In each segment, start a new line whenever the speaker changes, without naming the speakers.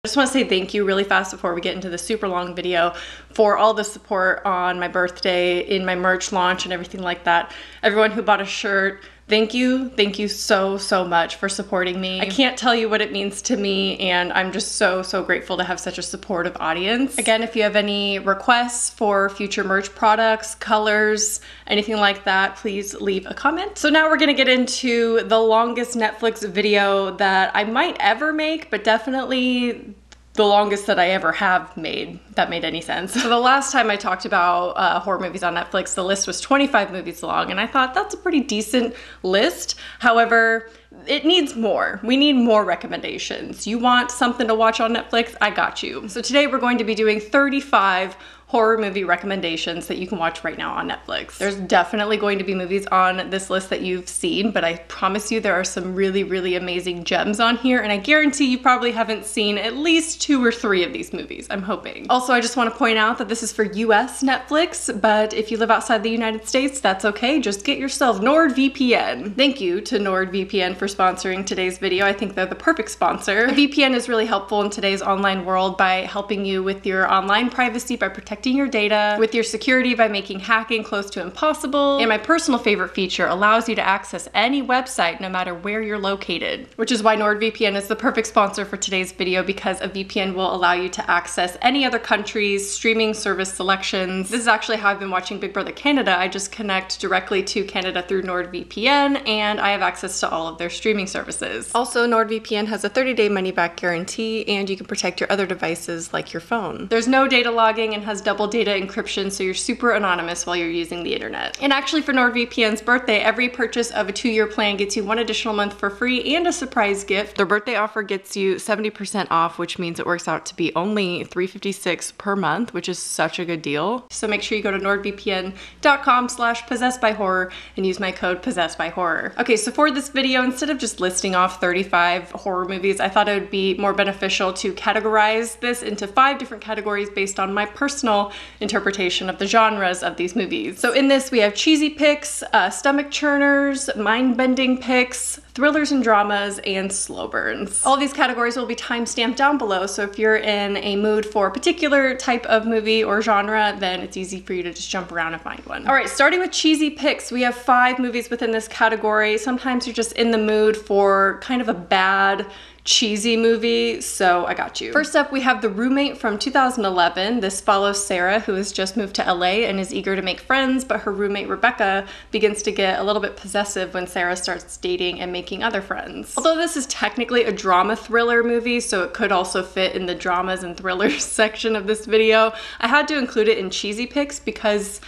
I just want to say thank you really fast before we get into the super long video for all the support on my birthday, in my merch launch and everything like that. Everyone who bought a shirt, thank you. Thank you so much for supporting me. I can't tell you what it means to me, and I'm just so grateful to have such a supportive audience. Again, if you have any requests for future merch products, colors, anything like that, please leave a comment. So now we're gonna get into the longest Netflix video that I might ever make, but definitely the longest that I ever have made, if that made any sense. So the last time I talked about horror movies on Netflix, the list was 25 movies long, and I thought that's a pretty decent list. However, it needs more. We need more recommendations. You want something to watch on Netflix? I got you. So today we're going to be doing 35 horror movie recommendations that you can watch right now on Netflix. There's definitely going to be movies on this list that you've seen, but I promise you there are some really amazing gems on here, and I guarantee you probably haven't seen at least 2 or 3 of these movies, I'm hoping. Also, I just want to point out that this is for US Netflix, but if you live outside the United States, that's okay. Just get yourself NordVPN. Thank you to NordVPN for sponsoring today's video. I think they're the perfect sponsor. A VPN is really helpful in today's online world by helping you with your online privacy, by protecting your data, with your security by making hacking close to impossible, and my personal favorite feature allows you to access any website no matter where you're located, which is why NordVPN is the perfect sponsor for today's video, because a VPN will allow you to access any other country's streaming service selections. This is actually how I've been watching Big Brother Canada. I just connect directly to Canada through NordVPN, and I have access to all of their streaming services. Also, NordVPN has a 30-day money-back guarantee, and you can protect your other devices like your phone. There's no data logging and has double data encryption, so you're super anonymous while you're using the internet. And actually, for NordVPN's birthday, every purchase of a 2-year plan gets you 1 additional month for free and a surprise gift. Their birthday offer gets you 70% off, which means it works out to be only $356 per month, which is such a good deal. So make sure you go to nordvpn.com/PossessedbyHorror and use my code PossessedbyHorror. Okay, so for this video, instead of just listing off 35 horror movies, I thought it would be more beneficial to categorize this into 5 different categories based on my personal interpretation of the genres of these movies. So in this, we have cheesy picks, stomach churners, mind-bending picks, thrillers and dramas, and slow burns. All these categories will be time-stamped down below, so if you're in a mood for a particular type of movie or genre, then it's easy for you to just jump around and find one. All right, starting with cheesy picks, we have 5 movies within this category. Sometimes you're just in the mood for kind of a bad, cheesy movie, so I got you. First up, we have The Roommate from 2011. This follows Sarah, who has just moved to LA and is eager to make friends, but her roommate Rebecca begins to get a little bit possessive when Sarah starts dating and making other friends. Although this is technically a drama thriller movie, so it could also fit in the dramas and thrillers section of this video, I had to include it in cheesy picks because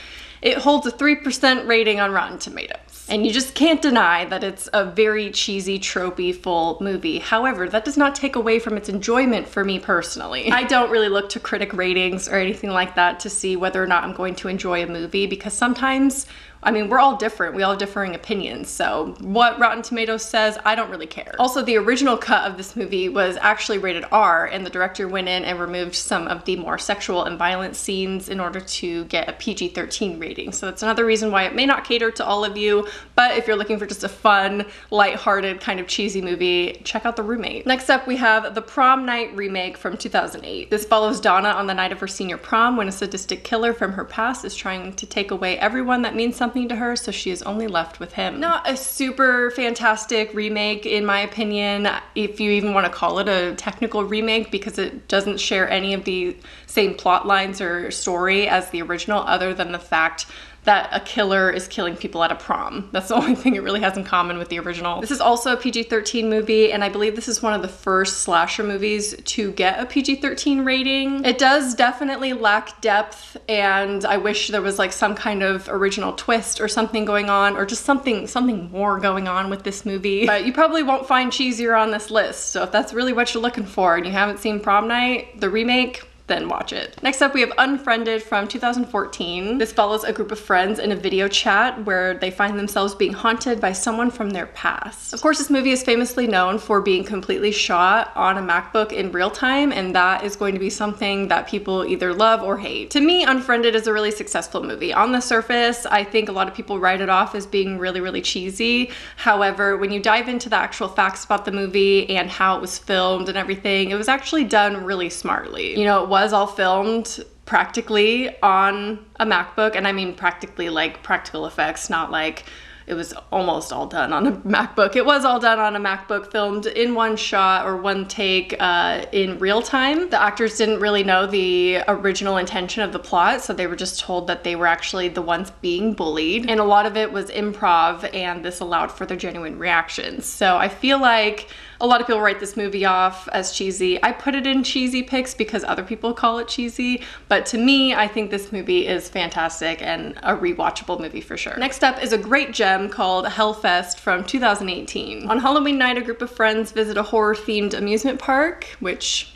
it holds a 3% rating on Rotten Tomatoes. And you just can't deny that it's a very cheesy, tropey, full movie. However, that does not take away from its enjoyment for me personally. I don't really look to critic ratings or anything like that to see whether or not I'm going to enjoy a movie, because sometimes, I mean, we're all different. We all have differing opinions. So what Rotten Tomatoes says, I don't really care. Also, the original cut of this movie was actually rated R, and the director went in and removed some of the more sexual and violent scenes in order to get a PG-13 rating. So that's another reason why it may not cater to all of you, but if you're looking for just a fun, lighthearted, kind of cheesy movie, check out The Roommate. Next up, we have the Prom Night remake from 2008. This follows Donna on the night of her senior prom when a sadistic killer from her past is trying to take away everyone that means something to her, so she is only left with him. Not a super fantastic remake in my opinion, if you even want to call it a technical remake, because it doesn't share any of the same plot lines or story as the original, other than the fact that a killer is killing people at a prom. That's the only thing it really has in common with the original. This is also a PG-13 movie, and I believe this is one of the first slasher movies to get a PG-13 rating. It does definitely lack depth, and I wish there was like some kind of original twist or something going on, or just something more going on with this movie. But you probably won't find cheesier on this list, so if that's really what you're looking for and you haven't seen Prom Night, the remake, then watch it. Next up, we have Unfriended from 2014. This follows a group of friends in a video chat where they find themselves being haunted by someone from their past. Of course, this movie is famously known for being completely shot on a MacBook in real time, and that is going to be something that people either love or hate. To me, Unfriended is a really successful movie. On the surface, I think a lot of people write it off as being really, really cheesy. However, when you dive into the actual facts about the movie and how it was filmed and everything, it was actually done really smartly. You know, it was all filmed practically on a MacBook, and I mean practically like practical effects, not like it was almost all done on a MacBook. It was all done on a MacBook, filmed in one shot or one take in real time. The actors didn't really know the original intention of the plot, so they were just told that they were actually the ones being bullied. And a lot of it was improv, and this allowed for their genuine reactions. So I feel like a lot of people write this movie off as cheesy. I put it in cheesy picks because other people call it cheesy, but to me, I think this movie is fantastic and a rewatchable movie for sure. Next up is a great gem called Hellfest from 2018. On Halloween night, a group of friends visit a horror-themed amusement park, which,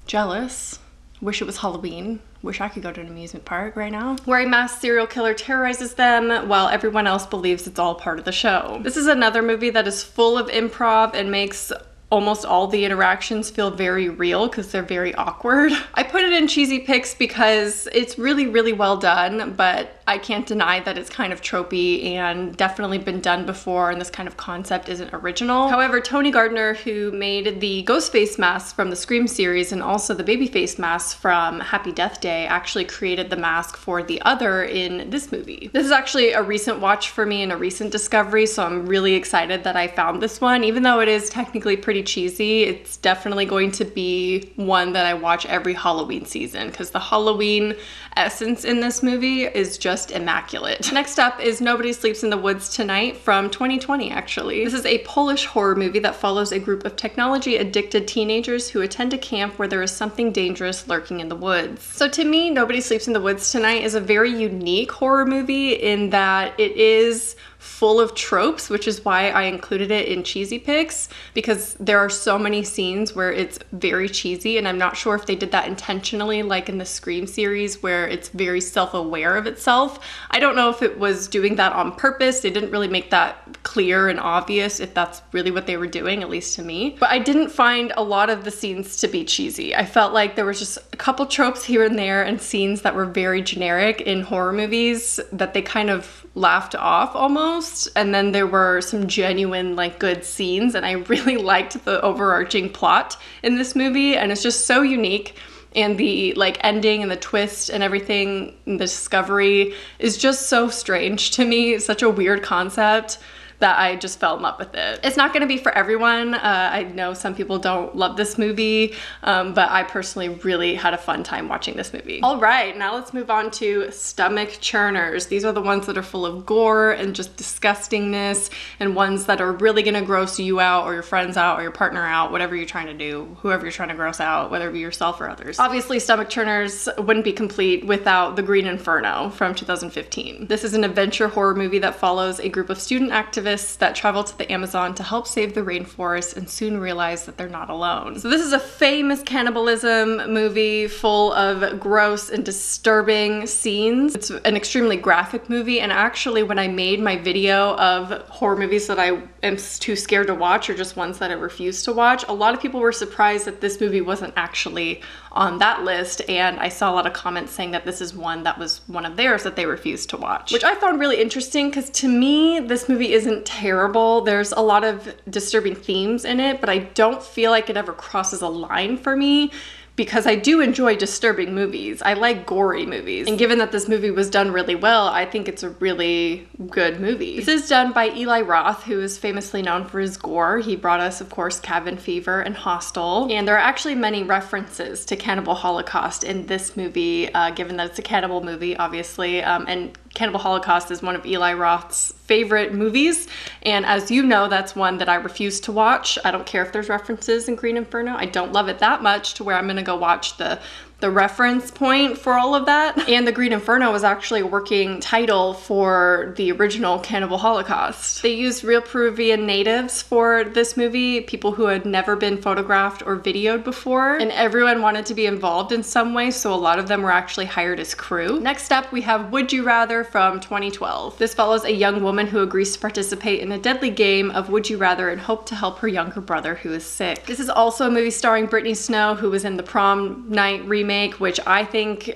jealous. Wish it was Halloween. Wish I could go to an amusement park right now. Where a masked serial killer terrorizes them while everyone else believes it's all part of the show. This is another movie that is full of improv and makes almost all the interactions feel very real because they're very awkward. I put it in cheesy picks because it's really, really well done, but I can't deny that it's kind of tropey and definitely been done before, and this kind of concept isn't original. However, Tony Gardner, who made the Ghostface mask from the Scream series and also the Babyface mask from Happy Death Day, actually created the mask for the other in this movie. This is actually a recent watch for me and a recent discovery, so I'm really excited that I found this one. Even though it is technically pretty cheesy, it's definitely going to be one that I watch every Halloween season because the Halloween essence in this movie is just immaculate. Next up is Nobody Sleeps in the Woods Tonight from 2020, actually. This is a Polish horror movie that follows a group of technology-addicted teenagers who attend a camp where there is something dangerous lurking in the woods. So to me, Nobody Sleeps in the Woods Tonight is a very unique horror movie in that it is full of tropes, which is why I included it in cheesy picks, because there are so many scenes where it's very cheesy, and I'm not sure if they did that intentionally like in the Scream series where it's very self-aware of itself. I don't know if it was doing that on purpose. They didn't really make that clear and obvious if that's really what they were doing, at least to me. But I didn't find a lot of the scenes to be cheesy. I felt like there was just a couple tropes here and there and scenes that were very generic in horror movies that they kind of laughed off almost, and then there were some genuine like good scenes, and I really liked the overarching plot in this movie, and it's just so unique, and the like ending and the twist and everything, and the discovery is just so strange to me. It's such a weird concept that I just fell in love with it. It's not gonna be for everyone. I know some people don't love this movie, but I personally really had a fun time watching this movie. All right, now let's move on to stomach churners. These are the ones that are full of gore and just disgustingness, and ones that are really gonna gross you out or your friends out or your partner out, whatever you're trying to do, whoever you're trying to gross out, whether it be yourself or others. Obviously, stomach churners wouldn't be complete without The Green Inferno from 2015. This is an adventure horror movie that follows a group of student activists that travel to the Amazon to help save the rainforest and soon realize that they're not alone. So this is a famous cannibalism movie full of gross and disturbing scenes. It's an extremely graphic movie, and actually when I made my video of horror movies that I am too scared to watch or just ones that I refuse to watch, a lot of people were surprised that this movie wasn't actually on that list, and I saw a lot of comments saying that this is one that was one of theirs that they refused to watch, which I found really interesting because to me this movie isn't terrible. There's a lot of disturbing themes in it, but I don't feel like it ever crosses a line for me, because I do enjoy disturbing movies. I like gory movies. And given that this movie was done really well, I think it's a really good movie. This is done by Eli Roth, who is famously known for his gore. He brought us, of course, Cabin Fever and Hostel. And there are actually many references to Cannibal Holocaust in this movie, given that it's a cannibal movie, obviously. And Cannibal Holocaust is one of Eli Roth's favorite movies, and as you know, that's one that I refuse to watch. I don't care if there's references in Green Inferno. I don't love it that much to where I'm gonna go watch the the reference point for all of that. And The Green Inferno was actually a working title for the original Cannibal Holocaust. They used real Peruvian natives for this movie, people who had never been photographed or videoed before, and everyone wanted to be involved in some way, so a lot of them were actually hired as crew. Next up, we have Would You Rather from 2012. This follows a young woman who agrees to participate in a deadly game of Would You Rather and hope to help her younger brother who is sick. This is also a movie starring Brittany Snow, who was in the Prom Night remake, which I think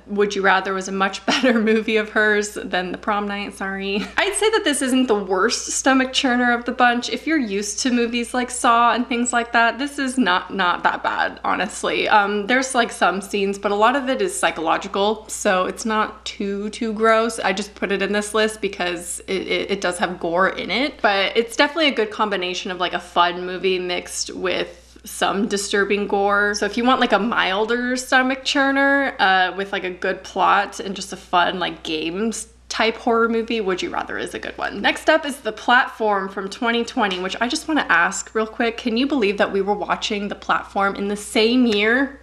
Would You Rather was a much better movie of hers than the Prom Night, sorry. I'd say that this isn't the worst stomach churner of the bunch. If you're used to movies like Saw and things like that, this is not that bad, honestly. There's like some scenes, but a lot of it is psychological, so it's not too gross. I just put it in this list because it does have gore in it, but it's definitely a good combination of like a fun movie mixed with some disturbing gore. So if you want like a milder stomach churner with like a good plot and just a fun like games type horror movie, Would You Rather is a good one. Next up is The Platform from 2020, which I just want to ask real quick, can you believe that we were watching The Platform in the same year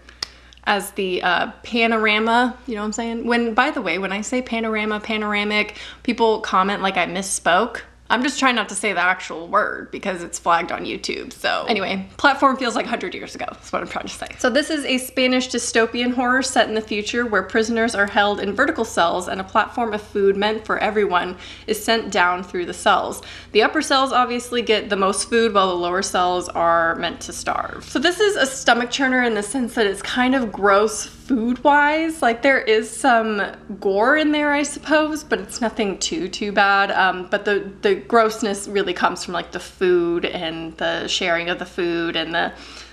as the Panorama, you know what I'm saying? By the way, when I say panorama, panoramic, people comment like I misspoke. I'm just trying not to say the actual word because it's flagged on YouTube. So anyway, Platform feels like 100 years ago, that's what I'm trying to say. So this is a Spanish dystopian horror set in the future where prisoners are held in vertical cells and a platform of food meant for everyone is sent down through the cells. The upper cells obviously get the most food while the lower cells are meant to starve. So this is a stomach churner in the sense that it's kind of gross food-wise. Like there is some gore in there, I suppose, but it's nothing too bad. But the grossness really comes from like the food and the sharing of the food and the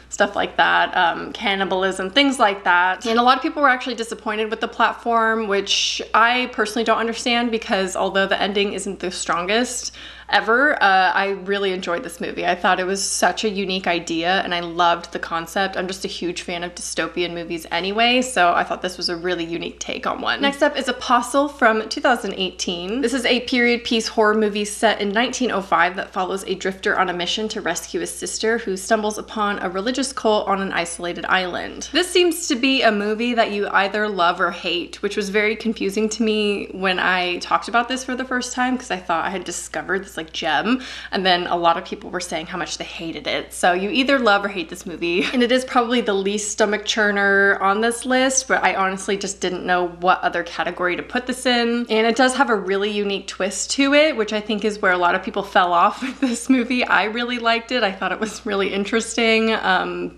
stuff like that, cannibalism, things like that. And a lot of people were actually disappointed with The Platform, which I personally don't understand because although the ending isn't the strongest ever, I really enjoyed this movie. I thought it was such a unique idea and I loved the concept. I'm just a huge fan of dystopian movies anyway, so I thought this was a really unique take on one. Next up is Apostle from 2018. This is a period piece horror movie set in 1905 that follows a drifter on a mission to rescue his sister who stumbles upon a religious cult on an isolated island. This seems to be a movie that you either love or hate, which was very confusing to me when I talked about this for the first time because I thought I had discovered this like gem, and then a lot of people were saying how much they hated it. So you either love or hate this movie, and it is probably the least stomach churner on this list, but I honestly just didn't know what other category to put this in. And it does have a really unique twist to it, which I think is where a lot of people fell off with this movie. I really liked it. I thought it was really interesting,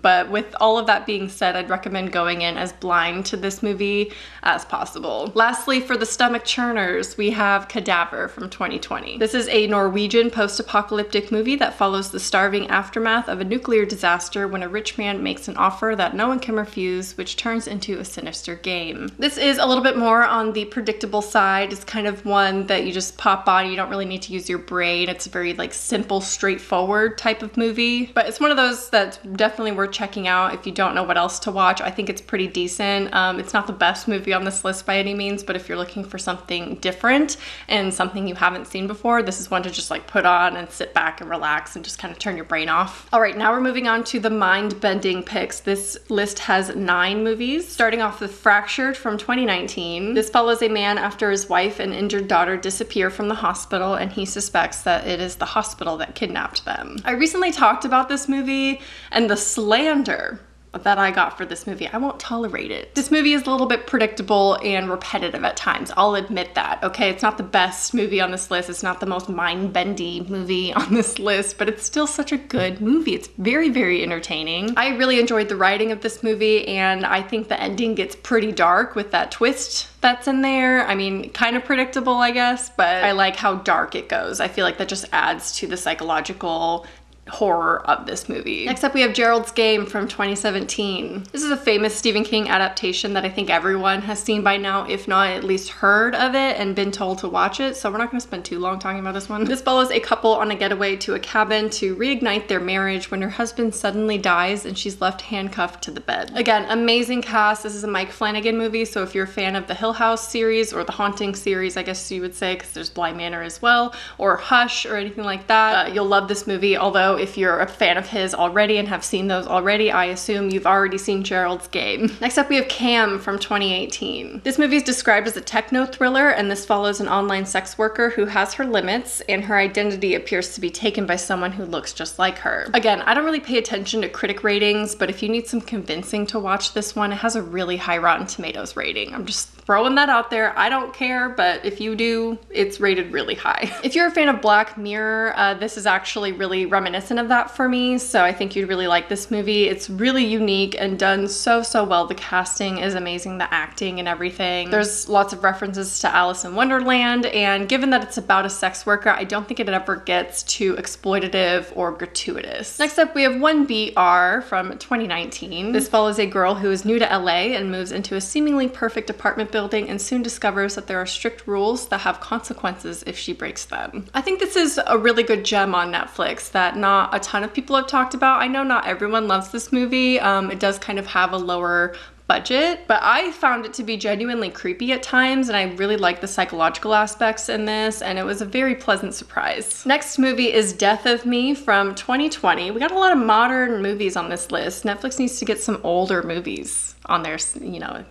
but with all of that being said, I'd recommend going in as blind to this movie as possible. Lastly, for the stomach churners, we have Cadaver from 2020. This is a Norwegian post-apocalyptic movie that follows the starving aftermath of a nuclear disaster when a rich man makes an offer that no one can refuse, which turns into a sinister game. This is a little bit more on the predictable side. It's kind of one that you just pop on, you don't really need to use your brain. It's a very like simple, straightforward type of movie, but it's one of those that's definitely worth checking out if you don't know what else to watch. I think it's pretty decent. It's not the best movie on this list by any means, but if you're looking for something different and something you haven't seen before, this is one to just like put on and sit back and relax and just kind of turn your brain off. All right, now we're moving on to the mind-bending picks. This list has 9 movies, starting off with Fractured from 2019. This follows a man after his wife and injured daughter disappear from the hospital, and he suspects that it is the hospital that kidnapped them. I recently talked about this movie and the slander that I got for this movie. I won't tolerate it. This movie is a little bit predictable and repetitive at times. I'll admit that, okay? It's not the best movie on this list. It's not the most mind-bendy movie on this list, but it's still such a good movie. It's very, very entertaining. I really enjoyed the writing of this movie, and I think the ending gets pretty dark with that twist that's in there. I mean, kind of predictable, I guess, but I like how dark it goes. I feel like that just adds to the psychological horror of this movie. Next up, we have Gerald's Game from 2017. This is a famous Stephen King adaptation that I think everyone has seen by now, if not at least heard of it and been told to watch it, so we're not going to spend too long talking about this one. This follows a couple on a getaway to a cabin to reignite their marriage when her husband suddenly dies and she's left handcuffed to the bed. Again, amazing cast. This is a Mike Flanagan movie, so if you're a fan of the Hill House series or the Haunting series, I guess you would say, because there's Bly Manor as well, or Hush or anything like that, you'll love this movie, although if you're a fan of his already and have seen those already, I assume you've already seen Gerald's Game. Next up, we have Cam from 2018. This movie is described as a techno thriller, and this follows an online sex worker who has her limits, and her identity appears to be taken by someone who looks just like her. Again, I don't really pay attention to critic ratings, but if you need some convincing to watch this one, it has a really high Rotten Tomatoes rating. I'm just throwing that out there. I don't care, but if you do, it's rated really high. If you're a fan of Black Mirror, this is actually really reminiscent of that for me, so I think you'd really like this movie. It's really unique and done so well. The casting is amazing, the acting and everything. There's lots of references to Alice in Wonderland, and given that it's about a sex worker, I don't think it ever gets too exploitative or gratuitous. Next up, we have 1BR from 2019. This follows a girl who is new to LA and moves into a seemingly perfect apartment building and soon discovers that there are strict rules that have consequences if she breaks them. I think this is a really good gem on Netflix that not a ton of people have talked about. I know not everyone loves this movie. It does kind of have a lower budget, but I found it to be genuinely creepy at times, and I really like the psychological aspects in this, and it was a very pleasant surprise. Next movie is Death of Me from 2020. We got a lot of modern movies on this list. Netflix needs to get some older movies on their,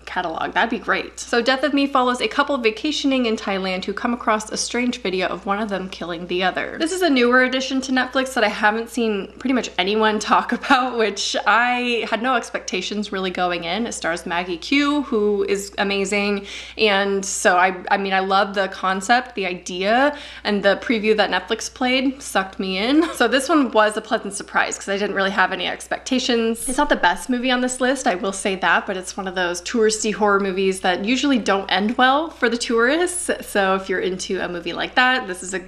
catalog. That'd be great. So Death of Me follows a couple vacationing in Thailand who come across a strange video of one of them killing the other. This is a newer addition to Netflix that I haven't seen pretty much anyone talk about, which I had no expectations really going in. It stars Maggie Q, who is amazing, and so I mean I love the concept, the idea, and the preview that Netflix played sucked me in. So this one was a pleasant surprise because I didn't really have any expectations. It's not the best movie on this list, I will say that, but it's one of those touristy horror movies that usually don't end well for the tourists. So if you're into a movie like that, this is a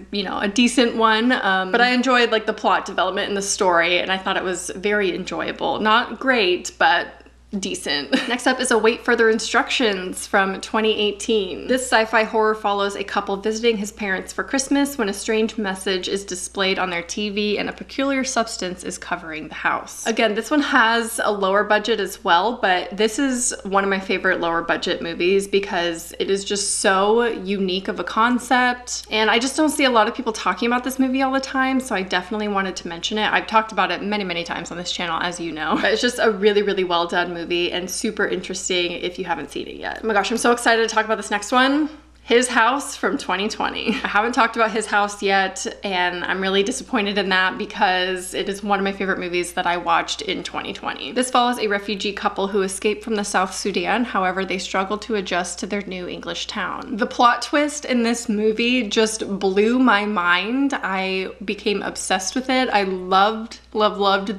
decent one. But I enjoyed like the plot development and the story, and I thought it was very enjoyable. Not great, but decent. Next up is Await Further Instructions from 2018. This sci-fi horror follows a couple visiting his parents for Christmas when a strange message is displayed on their TV and a peculiar substance is covering the house. Again, this one has a lower budget as well, but this is one of my favorite lower budget movies because it is just so unique of a concept, and I just don't see a lot of people talking about this movie all the time, so I definitely wanted to mention it. I've talked about it many times on this channel, as you know, but it's just a really well done movie and super interesting if you haven't seen it yet. Oh my gosh, I'm so excited to talk about this next one. His House from 2020. I haven't talked about His House yet, and I'm really disappointed in that because it is one of my favorite movies that I watched in 2020. This follows a refugee couple who escaped from the South Sudan. However, they struggle to adjust to their new English town. The plot twist in this movie just blew my mind. I became obsessed with it. I loved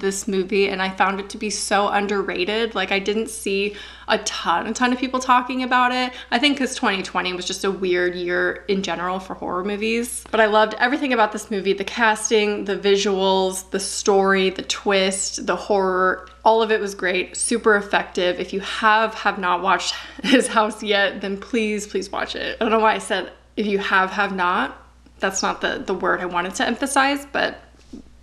this movie, and I found it to be so underrated. Like, I didn't see a ton of people talking about it. I think because 2020 was just a weird year in general for horror movies. But I loved everything about this movie. The casting, the visuals, the story, the twist, the horror, all of it was great, super effective. If you have not watched His House yet, then please watch it. I don't know why I said if you have not. That's not the word I wanted to emphasize, but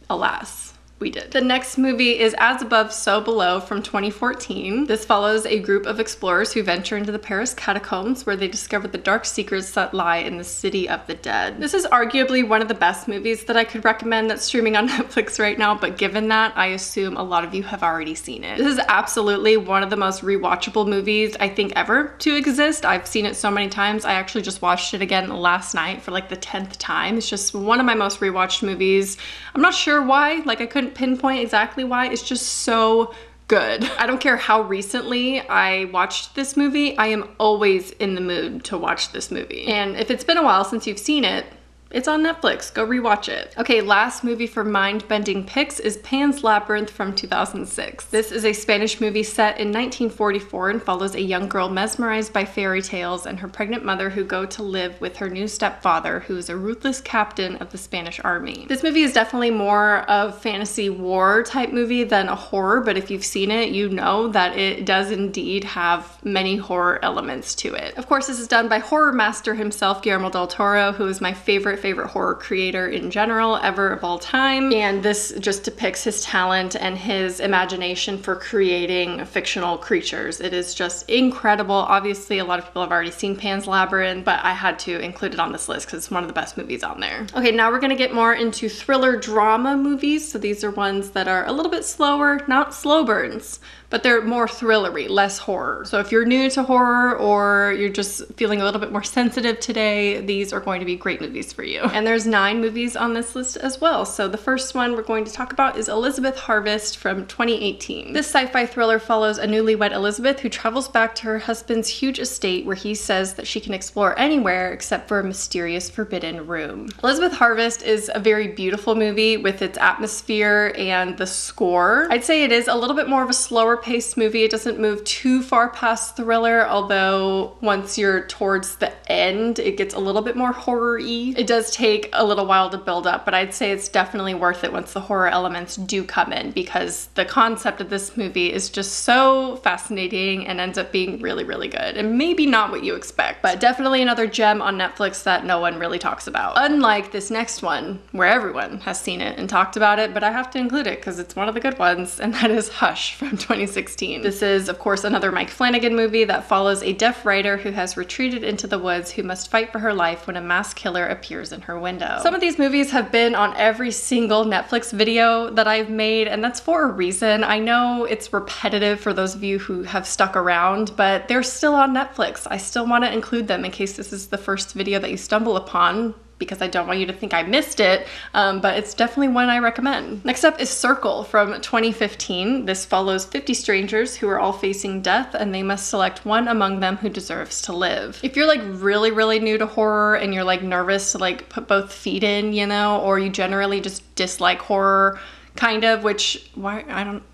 alas. We did. The next movie is As Above, So Below from 2014. This follows a group of explorers who venture into the Paris catacombs where they discover the dark secrets that lie in the city of the dead. This is arguably one of the best movies that I could recommend that's streaming on Netflix right now, but given that, I assume a lot of you have already seen it. This is absolutely one of the most rewatchable movies I think ever to exist. I've seen it so many times. I actually just watched it again last night for like the 10th time. It's just one of my most rewatched movies. I'm not sure why, like I couldn't pinpoint exactly why. It's just so good. I don't care how recently I watched this movie, I am always in the mood to watch this movie. And if it's been a while since you've seen it, it's on Netflix. Go rewatch it. Okay, last movie for mind-bending picks is Pan's Labyrinth from 2006. This is a Spanish movie set in 1944 and follows a young girl mesmerized by fairy tales and her pregnant mother who go to live with her new stepfather, who is a ruthless captain of the Spanish army. This movie is definitely more of fantasy war type movie than a horror, but if you've seen it, you know that it does indeed have many horror elements to it. Of course, this is done by horror master himself, Guillermo del Toro, who is my favorite favorite horror creator in general ever of all time. And this just depicts his talent and his imagination for creating fictional creatures. It is just incredible. Obviously, a lot of people have already seen Pan's Labyrinth, but I had to include it on this list because it's one of the best movies on there. Okay, now we're gonna get more into thriller drama movies. So these are ones that are a little bit slower, not slow burns, but they're more thrillery, less horror. So if you're new to horror or you're just feeling a little bit more sensitive today, these are going to be great movies for you. And there's 9 movies on this list as well. So the first one we're going to talk about is Elizabeth Harvest from 2018. This sci-fi thriller follows a newlywed Elizabeth who travels back to her husband's huge estate where he says that she can explore anywhere except for a mysterious forbidden room. Elizabeth Harvest is a very beautiful movie with its atmosphere and the score. I'd say it is a little bit more of a slower paced movie. It doesn't move too far past thriller, although once you're towards the end, it gets a little bit more horror-y. It does take a little while to build up, but I'd say it's definitely worth it once the horror elements do come in, because the concept of this movie is just so fascinating and ends up being really, really good. And maybe not what you expect, but definitely another gem on Netflix that no one really talks about. Unlike this next one, where everyone has seen it and talked about it, but I have to include it because it's one of the good ones, and that is Hush from 2016. This is, of course, another Mike Flanagan movie that follows a deaf writer who has retreated into the woods who must fight for her life when a masked killer appears in her window. Some of these movies have been on every single Netflix video that I've made, and that's for a reason. I know it's repetitive for those of you who have stuck around, but they're still on Netflix. I still want to include them in case this is the first video that you stumble upon, because I don't want you to think I missed it, but it's definitely one I recommend. Next up is Circle from 2015. This follows 50 strangers who are all facing death, and they must select one among them who deserves to live. If you're like really, really new to horror and you're like nervous to like put both feet in, you know, or you generally just dislike horror, kind of, which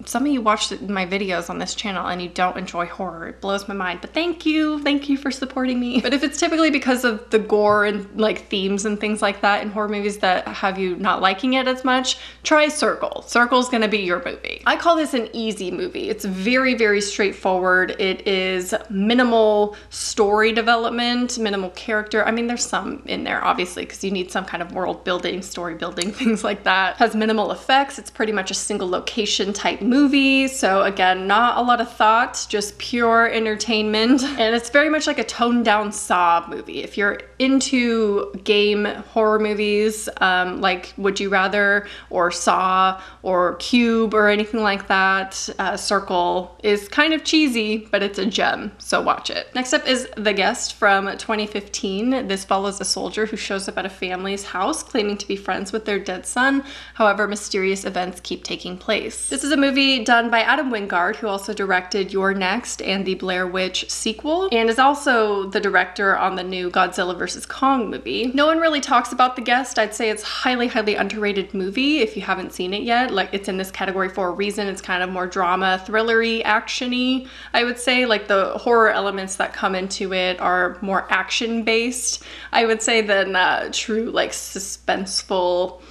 some of you watched my videos on this channel and you don't enjoy horror. It blows my mind, but thank you for supporting me. But if it's typically because of the gore and like themes and things like that in horror movies that have you not liking it as much, try Circle. Circle's gonna be your movie. I call this an easy movie. It's very, very straightforward. It is minimal story development, minimal character. I mean, there's some in there obviously because you need some kind of world building, story building, things like that. It has minimal effects. It's pretty much a single location type movie. So again, not a lot of thought, just pure entertainment. And it's very much like a toned down Saw movie. If you're into game horror movies, like Would You Rather or Saw or Cube or anything like that, Circle is kind of cheesy, but it's a gem, so watch it. Next up is The Guest from 2015. This follows a soldier who shows up at a family's house claiming to be friends with their dead son. However, mysterious events keep taking place. This is a movie done by Adam Wingard, who also directed You're Next and the Blair Witch sequel, and is also the director on the new Godzilla vs. Kong movie. No one really talks about The Guest. I'd say it's highly, highly underrated movie if you haven't seen it yet. Like, it's in this category for a reason. It's kind of more drama, thrillery, action-y, I would say. Like, the horror elements that come into it are more action-based, I would say, than true, like, suspenseful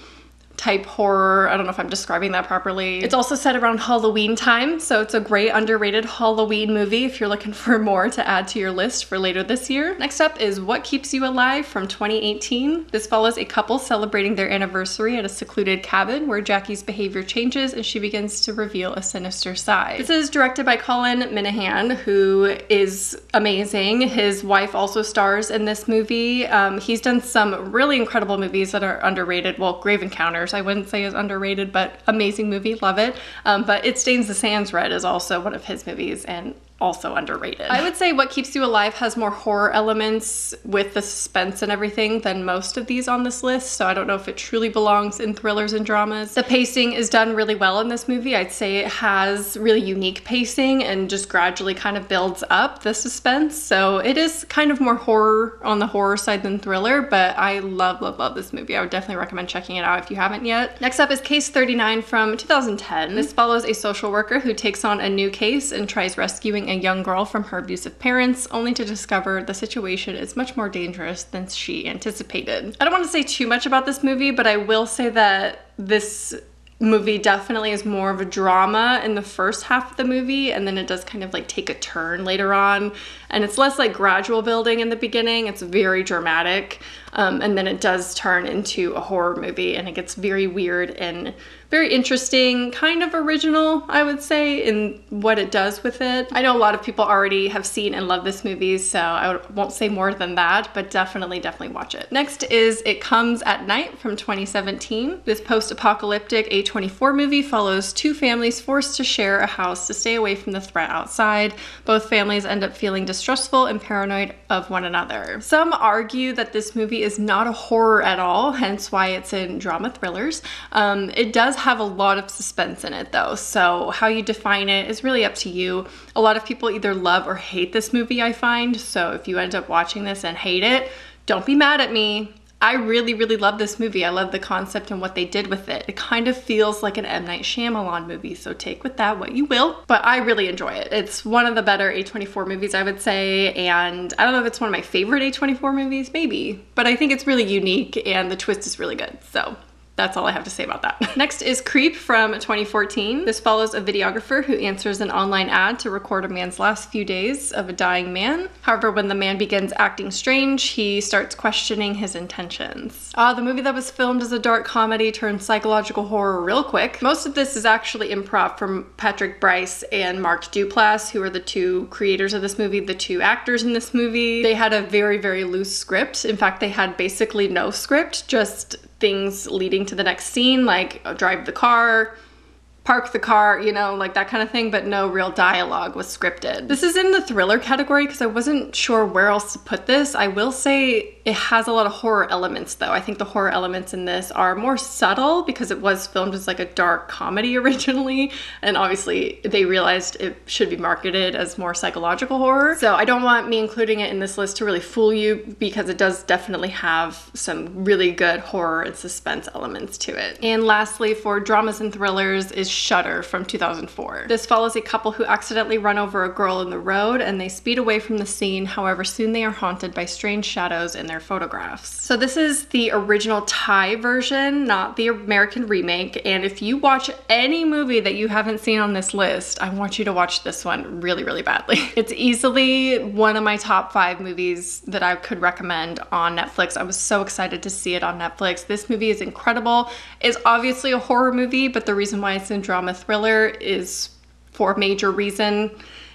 type horror. I don't know if I'm describing that properly. It's also set around Halloween time, so it's a great underrated Halloween movie if you're looking for more to add to your list for later this year. Next up is What Keeps You Alive from 2018. This follows a couple celebrating their anniversary at a secluded cabin where Jackie's behavior changes and she begins to reveal a sinister side. This is directed by Colin Minahan, who is amazing. His wife also stars in this movie. He's done some really incredible movies that are underrated. Well, Grave Encounters I wouldn't say is underrated, but amazing movie, love it. But It Stains the Sands Red is also one of his movies and also underrated. I would say What Keeps You Alive has more horror elements with the suspense and everything than most of these on this list, so I don't know if it truly belongs in thrillers and dramas. The pacing is done really well in this movie. I'd say it has really unique pacing and just gradually kind of builds up the suspense, so it is kind of more horror on the horror side than thriller, but I love, love, love this movie. I would definitely recommend checking it out if you haven't yet. Next up is Case 39 from 2010. This follows a social worker who takes on a new case and tries rescuing a young girl from her abusive parents, only to discover the situation is much more dangerous than she anticipated. I don't want to say too much about this movie, but I will say that this movie definitely is more of a drama in the first half of the movie, and then it does kind of like take a turn later on, and it's less like gradual building in the beginning. It's very dramatic, and then it does turn into a horror movie, and it gets very weird and very interesting, kind of original, I would say, in what it does with it. I know a lot of people already have seen and love this movie, so I won't say more than that, but definitely watch it. Next is It Comes at Night from 2017. This post-apocalyptic A24 movie follows two families forced to share a house to stay away from the threat outside. Both families end up feeling distrustful and paranoid of one another. Some argue that this movie is not a horror at all, hence why it's in drama thrillers. It does have a lot of suspense in it though, so how you define it is really up to you. A lot of people either love or hate this movie, I find, so if you end up watching this and hate it, don't be mad at me. I really love this movie. I love the concept and what they did with it. It kind of feels like an M. Night Shyamalan movie, so take with that what you will, but I really enjoy it. It's one of the better A24 movies, I would say, and I don't know if it's one of my favorite A24 movies, maybe, but I think it's really unique and the twist is really good, so that's all I have to say about that. Next is Creep from 2014. This follows a videographer who answers an online ad to record a man's last few days of a dying man. However, when the man begins acting strange, he starts questioning his intentions. The movie that was filmed as a dark comedy turned psychological horror real quick. Most of this is actually improv from Patrick Bryce and Mark Duplass, who are the two creators of this movie, the two actors in this movie. They had a very loose script. In fact, they had basically no script, just things leading to the next scene, like drive the car, park the car, you know, like that kind of thing, but no real dialogue was scripted. This is in the thriller category because I wasn't sure where else to put this. I will say it has a lot of horror elements though. I think the horror elements in this are more subtle because it was filmed as like a dark comedy originally, and obviously they realized it should be marketed as more psychological horror. So I don't want me including it in this list to really fool you because it does definitely have some really good horror and suspense elements to it. And lastly, for dramas and thrillers is Shudder from 2004. This follows a couple who accidentally run over a girl in the road and they speed away from the scene. However, soon they are haunted by strange shadows in their photographs. So this is the original Thai version, not the American remake. And if you watch any movie that you haven't seen on this list, I want you to watch this one really badly. It's easily one of my top 5 movies that I could recommend on Netflix. I was so excited to see it on Netflix. This movie is incredible. It's obviously a horror movie, but the reason why it's in drama thriller is for a major reason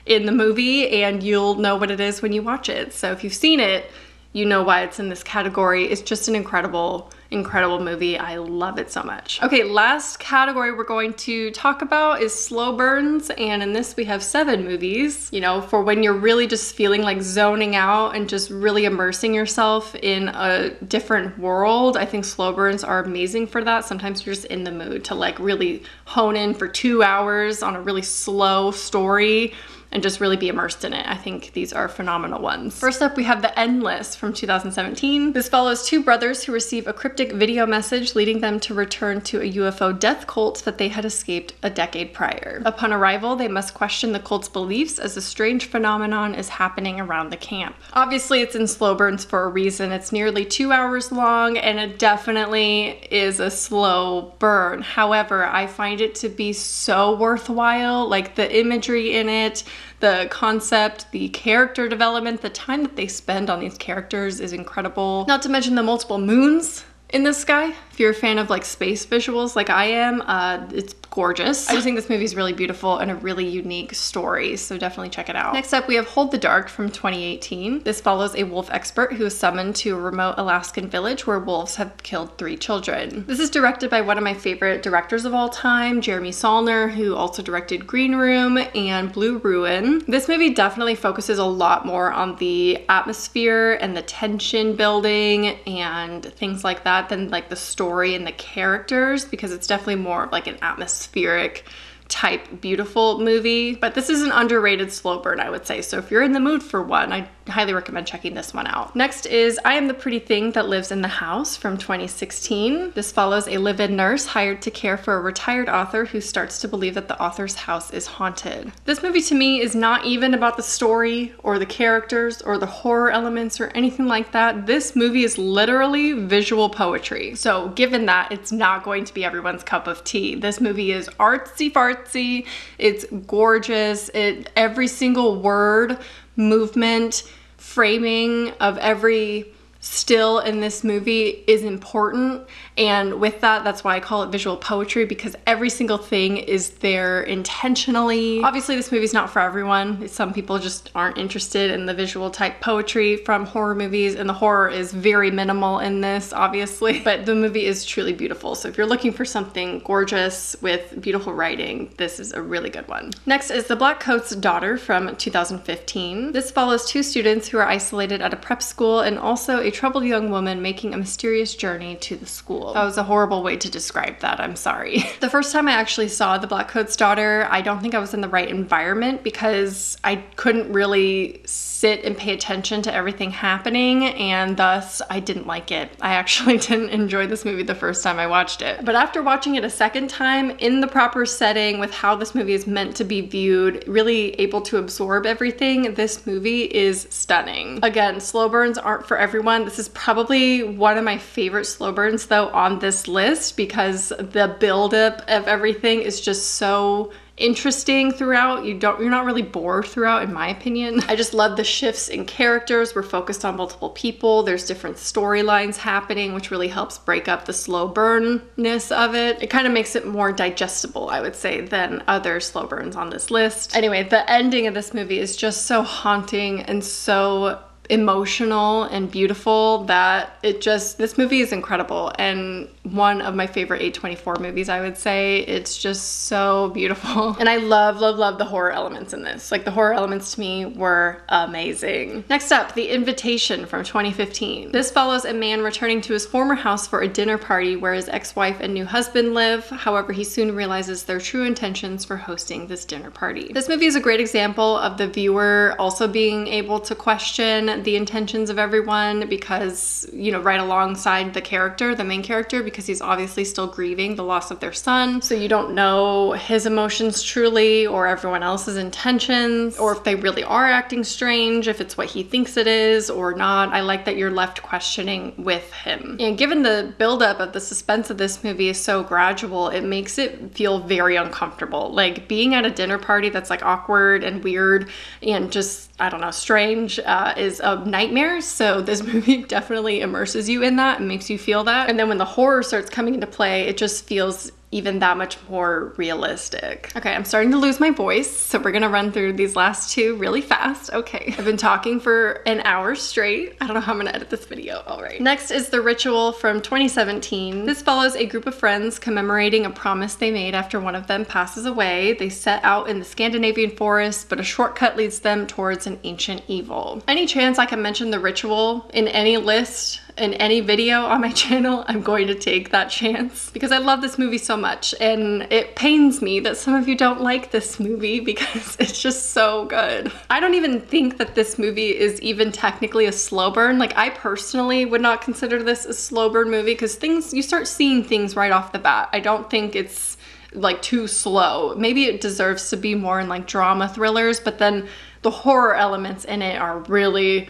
in the movie, and you'll know what it is when you watch it. So if you've seen it, you know why it's in this category. It's just an incredible movie. I love it so much. Okay, last category we're going to talk about is slow burns, and in this we have 7 movies. You know, for when you're really just feeling like zoning out and just really immersing yourself in a different world. I think slow burns are amazing for that. Sometimes you're just in the mood to like really hone in for 2 hours on a really slow story and just really be immersed in it. I think these are phenomenal ones. First up, we have The Endless from 2017. This follows 2 brothers who receive a cryptic video message leading them to return to a UFO death cult that they had escaped a decade prior. Upon arrival, they must question the cult's beliefs as a strange phenomenon is happening around the camp. Obviously, it's in slow burns for a reason. It's nearly 2 hours long, and it definitely is a slow burn. However, I find it to be so worthwhile. Like the imagery in it, the concept, the character development, the time that they spend on these characters is incredible. Not to mention the multiple moons in the sky. If you're a fan of like space visuals like I am, it's gorgeous. I just think this movie is really beautiful and a really unique story, so definitely check it out. Next up, we have Hold the Dark from 2018. This follows a wolf expert who is summoned to a remote Alaskan village where wolves have killed 3 children. This is directed by one of my favorite directors of all time, Jeremy Saulnier, who also directed Green Room and Blue Ruin. This movie definitely focuses a lot more on the atmosphere and the tension building and things like that than like the story and the characters, because it's definitely more of like an atmospheric type beautiful movie. But this is an underrated slow burn, I would say. So if you're in the mood for one, I highly recommend checking this one out. Next is I Am the Pretty Thing That Lives in the House from 2016. This follows a live-in nurse hired to care for a retired author who starts to believe that the author's house is haunted. This movie to me is not even about the story or the characters or the horror elements or anything like that. This movie is literally visual poetry. So given that, it's not going to be everyone's cup of tea. This movie is artsy fartsy, it's gorgeous, every single word, movement, framing of every still in this movie is important, and with that, that's why I call it visual poetry, because every single thing is there intentionally. Obviously this movie's not for everyone. Some people just aren't interested in the visual type poetry from horror movies, and the horror is very minimal in this, obviously, but the movie is truly beautiful. So if you're looking for something gorgeous with beautiful writing, this is a really good one. Next is The Black Coat's Daughter from 2015. This follows two students who are isolated at a prep school and also a troubled young woman making a mysterious journey to the school. That was a horrible way to describe that, I'm sorry. The first time I actually saw The Black Coat's Daughter, I don't think I was in the right environment because I couldn't really sit and pay attention to everything happening, and thus I didn't like it. I actually didn't enjoy this movie the first time I watched it. But after watching it a second time in the proper setting with how this movie is meant to be viewed, really able to absorb everything, this movie is stunning. Again, slow burns aren't for everyone. This is probably one of my favorite slow burns though on this list because the buildup of everything is just so interesting throughout. You're not really bored throughout, in my opinion. I just love the shifts in characters. We're focused on multiple people. There's different storylines happening, which really helps break up the slow burn-ness of it. It kind of makes it more digestible, I would say, than other slow burns on this list. Anyway, the ending of this movie is just so haunting and so emotional and beautiful that this movie is incredible and one of my favorite A24 movies, I would say. It's just so beautiful. And I love, love, love the horror elements in this. Like, the horror elements to me were amazing. Next up, The Invitation from 2015. This follows a man returning to his former house for a dinner party where his ex-wife and new husband live. However, he soon realizes their true intentions for hosting this dinner party. This movie is a great example of the viewer also being able to question the intentions of everyone because, you know, right alongside the character, the main character, because he's obviously still grieving the loss of their son. So you don't know his emotions truly or everyone else's intentions, or if they really are acting strange, if it's what he thinks it is or not. I like that you're left questioning with him. And given the buildup of the suspense of this movie is so gradual, it makes it feel very uncomfortable. Like, being at a dinner party that's like awkward and weird and just, I don't know, strange is a nightmare. So this movie definitely immerses you in that and makes you feel that. And then when the horror starts coming into play, it just feels even that much more realistic. Okay, I'm starting to lose my voice, so we're gonna run through these last two really fast. Okay, I've been talking for an hour straight. I don't know how I'm gonna edit this video. All right. Next is The Ritual from 2017. This follows a group of friends commemorating a promise they made after one of them passes away. They set out in the Scandinavian forest, but a shortcut leads them towards an ancient evil. Any chance I can mention The Ritual in any list, in any video on my channel, I'm going to take that chance because I love this movie so much, and it pains me that some of you don't like this movie because it's just so good. I don't even think that this movie is even technically a slow burn. Like, I personally would not consider this a slow burn movie because you start seeing things right off the bat. I don't think it's like too slow. Maybe it deserves to be more in like drama thrillers, but then the horror elements in it are really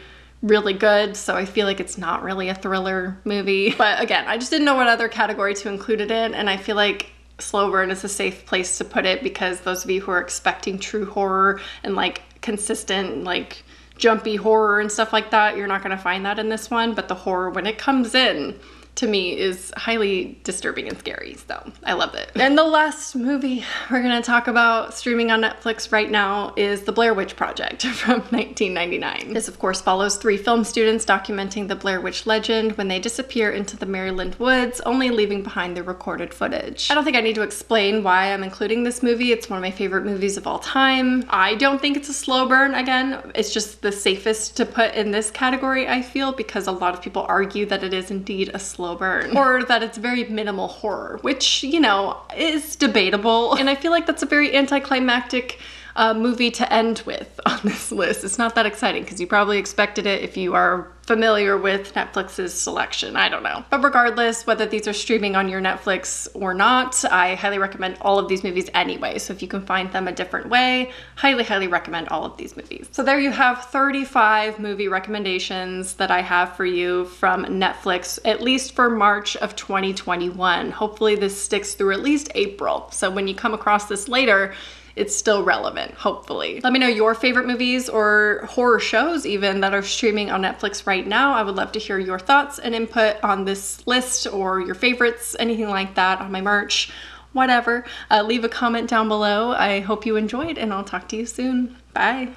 good, so I feel like it's not really a thriller movie. But again, I just didn't know what other category to include it in, and I feel like slow burn is a safe place to put it because those of you who are expecting true horror and like consistent, like jumpy horror and stuff like that, you're not gonna find that in this one. But the horror, when it comes in, to me is highly disturbing and scary, so I love it. And the last movie we're gonna talk about streaming on Netflix right now is The Blair Witch Project from 1999. This of course follows 3 film students documenting the Blair Witch legend when they disappear into the Maryland woods, only leaving behind their recorded footage. I don't think I need to explain why I'm including this movie. It's one of my favorite movies of all time. I don't think it's a slow burn. Again, it's just the safest to put in this category, I feel, because a lot of people argue that it is indeed a slow burn, or that it's very minimal horror, which, you know, is debatable. And I feel like that's a very anticlimactic movie to end with on this list. It's not that exciting because you probably expected it if you are familiar with Netflix's selection. I don't know. But regardless, whether these are streaming on your Netflix or not, I highly recommend all of these movies anyway. So if you can find them a different way, highly, highly recommend all of these movies. So there you have 35 movie recommendations that I have for you from Netflix, at least for March of 2021. Hopefully this sticks through at least April. So when you come across this later, it's still relevant, hopefully. Let me know your favorite movies or horror shows even that are streaming on Netflix right now. I would love to hear your thoughts and input on this list or your favorites, anything like that, on my merch, whatever. Leave a comment down below. I hope you enjoyed, and I'll talk to you soon. Bye.